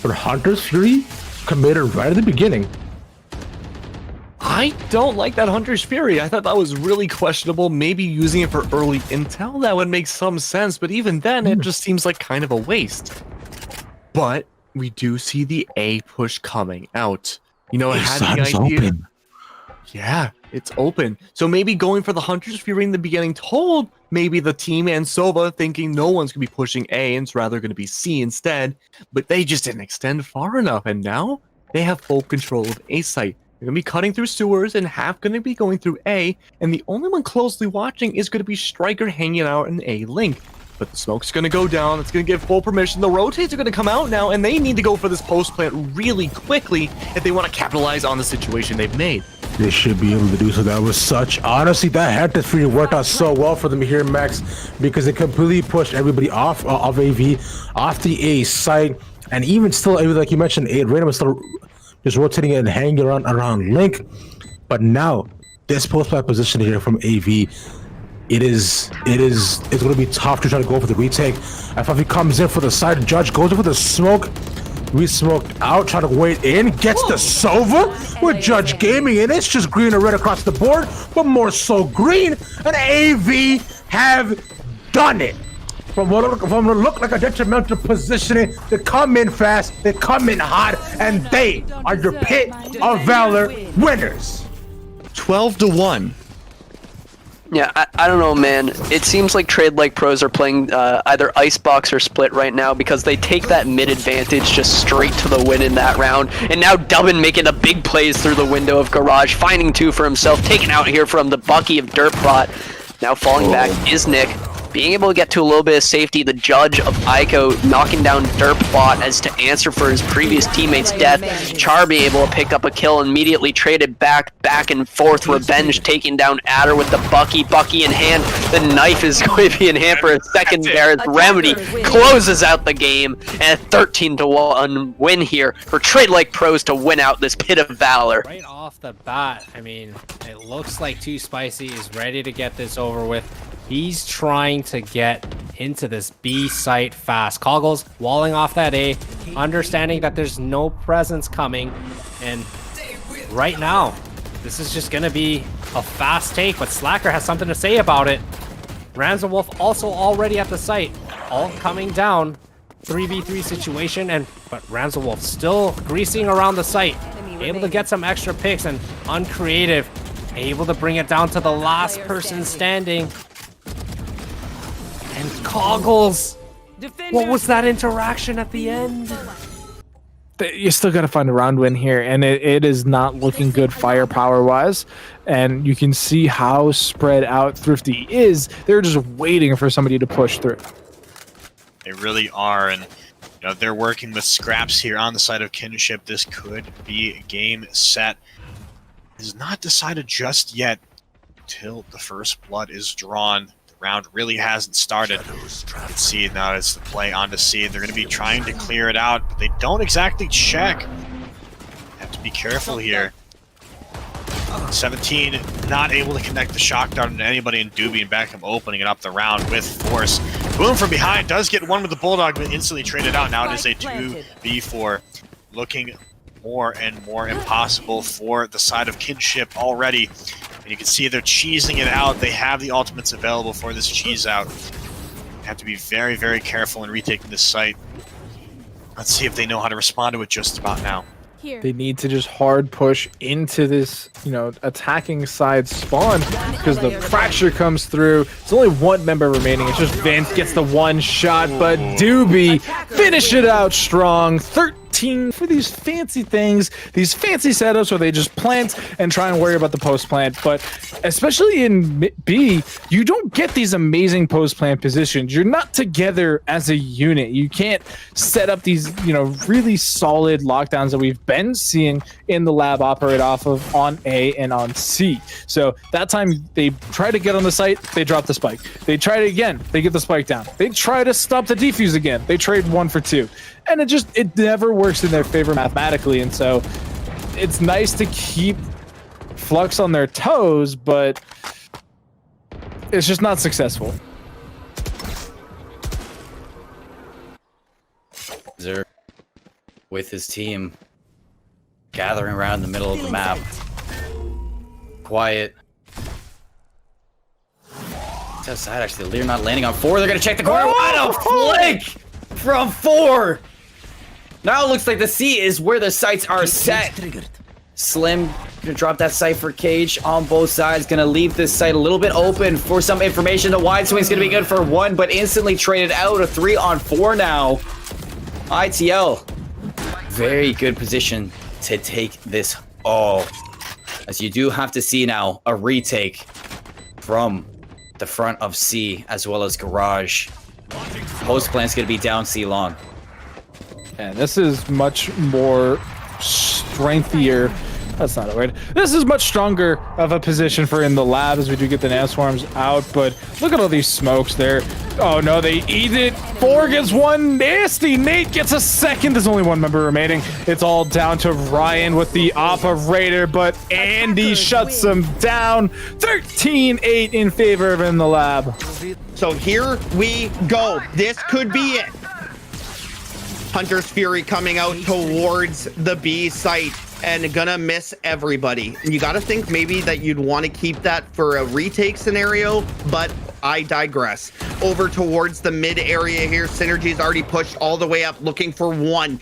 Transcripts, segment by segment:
But Hunter's Fury committed right at the beginning. I don't like that Hunter's Fury. I thought that was really questionable. Maybe using it for early intel, that would make some sense. But even then, it just seems like kind of a waste. But we do see the A push coming out. You know, it had the idea. Open. Yeah, it's open. So maybe going for the Hunter's Fury in the beginning told maybe the team and Sova thinking no one's going to be pushing A and it's rather going to be C instead. But they just didn't extend far enough. And now they have full control of A site. They're going to be cutting through sewers and half going to be going through A. And the only one closely watching is going to be Striker hanging out in A link. But the smoke's going to go down. It's going to give full permission. The rotates are going to come out now, and they need to go for this post plant really quickly if they want to capitalize on the situation they've made. They should be able to do so. That was such... Honestly, that Hunter's Fury worked out so well for them here, Max, because it completely pushed everybody off of AV, off the A site, and even still, like you mentioned, Random was still just rotating and hanging around Link. But now, this post plant position here from AV, it's going to be tough to try to go for the retake. FFV comes in for the side, Judge goes in for the smoke. We smoked out, trying to wait in, gets the Sova with Judge Gaming, and it's just green and red across the board, but more so green, and AV have done it. From what look like a detrimental positioning, they come in fast, they come in hot, and they are your Pit of Valor winners. 12-1. Yeah, I don't know, man. It seems like Trade Like Pros are playing either Icebox or Split right now because they take that mid advantage just straight to the win in that round. And now Dubbin making the big plays through the window of Garage, finding two for himself, taken out here from the Bucky of Dirtbot. Now falling back is Nick. Being able to get to a little bit of safety, the Judge of Ico knocking down Derpbot as to answer for his previous teammate's death. Char being able to pick up a kill and immediately traded back and forth. Revenge taking down Adder with the Bucky in hand. The knife is going to be in hand for a second there as Remedy closes out the game. And a 13-1 win here for Trade Like Pros to win out this Pit of Valor. Right off the bat, I mean, it looks like Too Spicy is ready to get this over with. He's trying to get into this B site fast. Coggles walling off that A, understanding that there's no presence coming. And right now, this is just going to be a fast take, but Slacker has something to say about it. Ransomwolf also already at the site, all coming down. 3v3 situation, but Ransomwolf still greasing around the site, able to get some extra picks and uncreative, able to bring it down to the last person standing. And Coggles, what was that interaction at the end? You still got to find a round win here, and it is not looking good firepower-wise. And you can see how spread out Thrifty is. They're just waiting for somebody to push through. They really are, and you know they're working with scraps here on the side of Kinship. This could be game set. It is not decided just yet until the first blood is drawn. Round really hasn't started. You can see now it's the play onto C. They're going to be trying to clear it out, but they don't exactly check. Have to be careful here. 17 not able to connect the shock dart into anybody in Doobie, and Beckham opening it up the round with force. Boom from behind does get one with the Bulldog, but instantly traded out. Now it is a 2v4, looking more and more impossible for the side of Kinship already. And you can see they're cheesing it out. They have the ultimates available for this cheese out. Have to be very, very careful in retaking this site. Let's see if they know how to respond to it just about now. They need to just hard push into this, attacking side spawn because the fracture comes through. It's only one member remaining. It's just Vince gets the one shot, but Doobie finish it out strong. 13 for these fancy things, these fancy setups where they just plant and try and worry about the post plant. But especially in B, you don't get these amazing post plant positions. You're not together as a unit. You can't set up these, really solid lockdowns that we've been seeing in the lab operate off of on A and on C. So that time they try to get on the site, they drop the spike. They try it again, they get the spike down. They try to stop the defuse again, they trade 1 for 2. And it never works in their favor mathematically. And so it's nice to keep Flux on their toes, but it's just not successful. with his team gathering around the middle of the map. Quiet. It's outside, actually. Lear not landing on 4. They're going to check the corner. What a flick from 4. Now it looks like the C is where the sights are set. Slim gonna drop that sight for Cage on both sides. Gonna leave this site a little bit open for some information. The wide swing's gonna be good for 1, but instantly traded out. A 3-on-4 now. ITL. Very good position to take this all. As you do have to see now a retake from the front of C as well as Garage. Post plan's gonna be down C long. And this is much more strengthier. That's not a word. This is much stronger of a position for in the lab as we do get the Nano Swarms out. But look at all these smokes there. Oh no, they eat it. 4 gets 1. Nasty. Nate gets a second. There's only 1 member remaining. It's all down to Ryan with the operator, but Andy shuts him down. 13-8 in favor of in the lab. So here we go. This could be it. Hunter's Fury coming out towards the B site and gonna miss everybody. You gotta think maybe that you'd want to keep that for a retake scenario, but I digress. Over towards the mid area here. Synergy's already pushed all the way up looking for 1.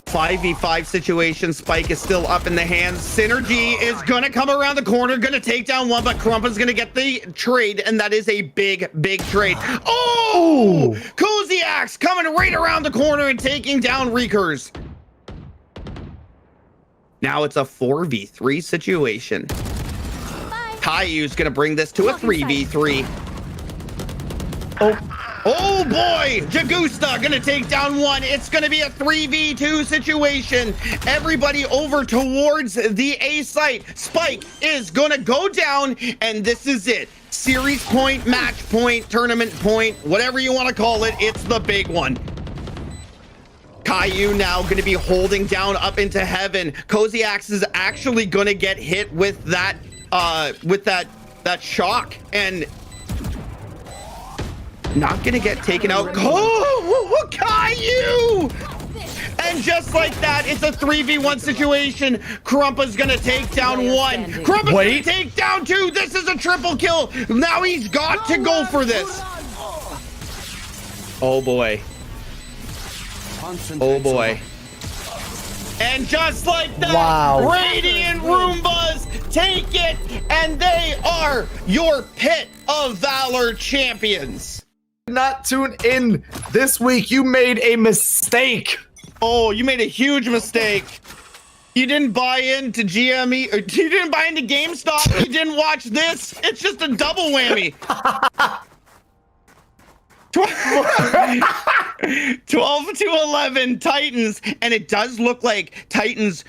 5v5 situation. Spike is still up in the hands. Synergy is gonna come around the corner, gonna take down 1, but Crumpa's gonna get the trade, and that is a big trade. Oh! Cozy Axe coming right around the corner and taking down Reekers. Now it's a 4v3 situation. Caillou's gonna bring this to a 3v3. Oh boy! Jagusta gonna take down 1. It's gonna be a 3v2 situation. Everybody over towards the A site. Spike is gonna go down, and this is it. Series point, match point, tournament point, whatever you want to call it. It's the big one. Caillou now going to be holding down up into heaven. Cozy Axe is actually going to get hit with that shock and not going to get taken out. Oh, Caillou! And just like that, it's a 3v1 situation. Crumpa's going to take down 1. Crumpa's going to take down 2. This is a triple kill. Now he's got to go for this. Oh boy. Oh boy. And just like that, Radiant Roombas take it, and they are your Pit of Valor champions. Not tune in this week. You made a mistake. Oh, you made a huge mistake. You didn't buy into GME, or you didn't buy into GameStop. You didn't watch this. It's just a double whammy. 12-11 Titans, and it does look like Titans,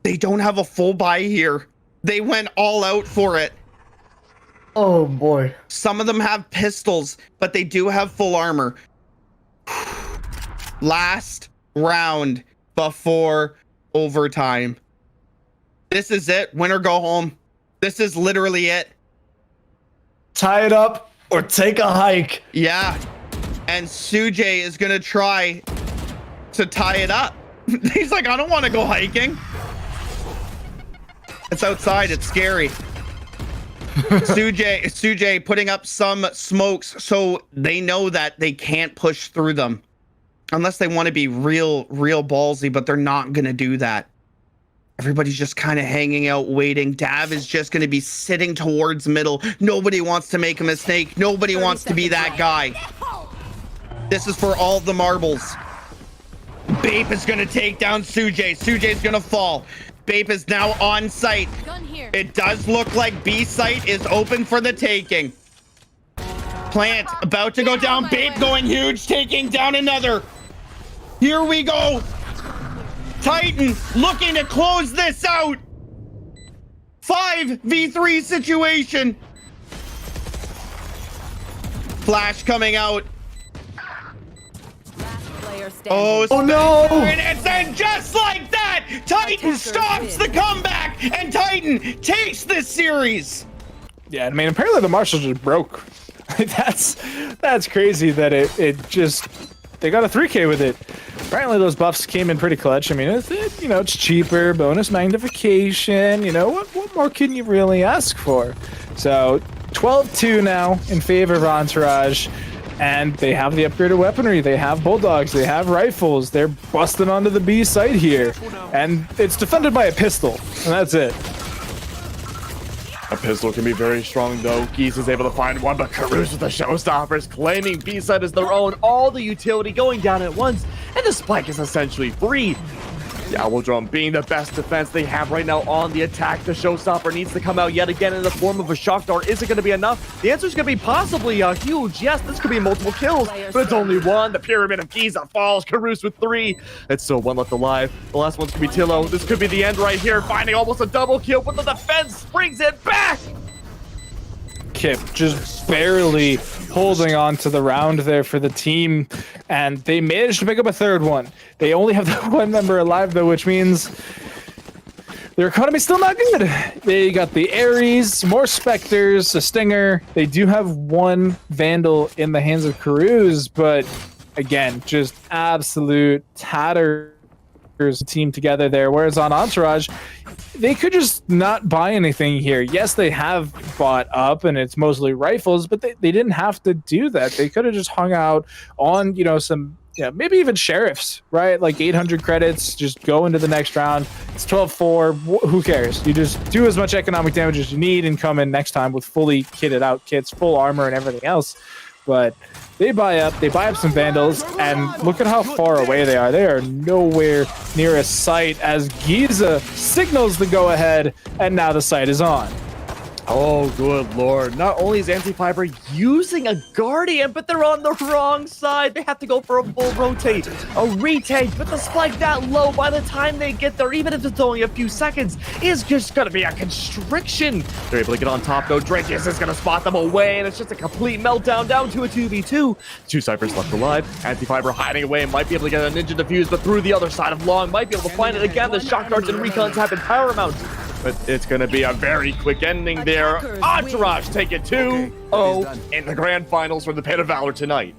they don't have a full buy here. They went all out for it. Oh boy. Some of them have pistols, but they do have full armor. Last round before overtime. This is it. Win or go home. This is literally it. Tie it up or take a hike. Yeah. And Sujay is going to try to tie it up. He's like, I don't want to go hiking. It's outside. It's scary. Sujay putting up some smokes so they know that they can't push through them unless they want to be real ballsy, but they're not going to do that. Everybody's just kind of hanging out, waiting. Dav is just going to be sitting towards middle. Nobody wants to make a mistake. Nobody wants to be that guy. This is for all the marbles. Bape is going to take down Sujay. Sujay's going to fall. Bape is now on site. It does look like B site is open for the taking. Plant about to go down. Bape going huge, taking down another. Here we go. Titan looking to close this out. 5v3 situation. Flash coming out. Oh no! And then just like that, Titan stops the comeback, and Titan takes this series. Yeah, I mean, apparently the Marshals just broke. That's crazy that it just, they got a 3K with it. Apparently those buffs came in pretty clutch. I mean, it's cheaper, bonus magnification. What more can you really ask for? So 12-2 now in favor of Entourage. And they have the upgraded weaponry. They have bulldogs. They have rifles. They're busting onto the B site here. And it's defended by a pistol. And that's it. A pistol can be very strong, though. Geese is able to find one, but Caruso with the showstoppers, claiming B-side as their own. All the utility going down at once, and the spike is essentially free. The Owl Drum being the best defense they have right now on the attack. The showstopper needs to come out yet again in the form of a shock dart. Is it going to be enough? The answer is going to be possibly huge. Yes, this could be multiple kills, but it's only one. The Pyramid of Giza falls. Caruso with 3. It's still one left alive. The last one's going to be Tillo. This could be the end right here, finding almost a double kill, but the defense brings it back. Kip just barely holding on to the round there for the team, and they managed to pick up a third one. They only have the one member alive though, which means their economy's still not good. They got the Ares, more Spectres, a Stinger. They do have one Vandal in the hands of Caruso, but again, just absolute tatters team together there. Whereas on Entourage, they could just not buy anything here. Yes, they have bought up and it's mostly rifles, but they didn't have to do that. They could have just hung out on, some, maybe even sheriffs, right? Like 800 credits, just go into the next round. It's 12-4. Who cares? You just do as much economic damage as you need and come in next time with fully kitted out kits, full armor and everything else. But they buy up some Vandals, and look at how far away they are. They are nowhere near a site as Giza signals the go-ahead, and now the site is on. Oh, good lord. Not only is Anti-Fiber using a Guardian, but they're on the wrong side. They have to go for a full rotate, a retake, but the spike that low by the time they get there, even if it's only a few seconds, is just going to be a constriction. They're able to get on top, though. Drakius is going to spot them away, and it's just a complete meltdown down to a 2v2. 2 Cyphers left alive. Anti-Fiber hiding away, might be able to get a Ninja Defuse, but through the other side of Long, might be able to find it again. The shock darts and recons have been paramount. But it's going to be a very quick ending there. Entourage take it 2-0 in the grand finals for the Pit of Valor tonight.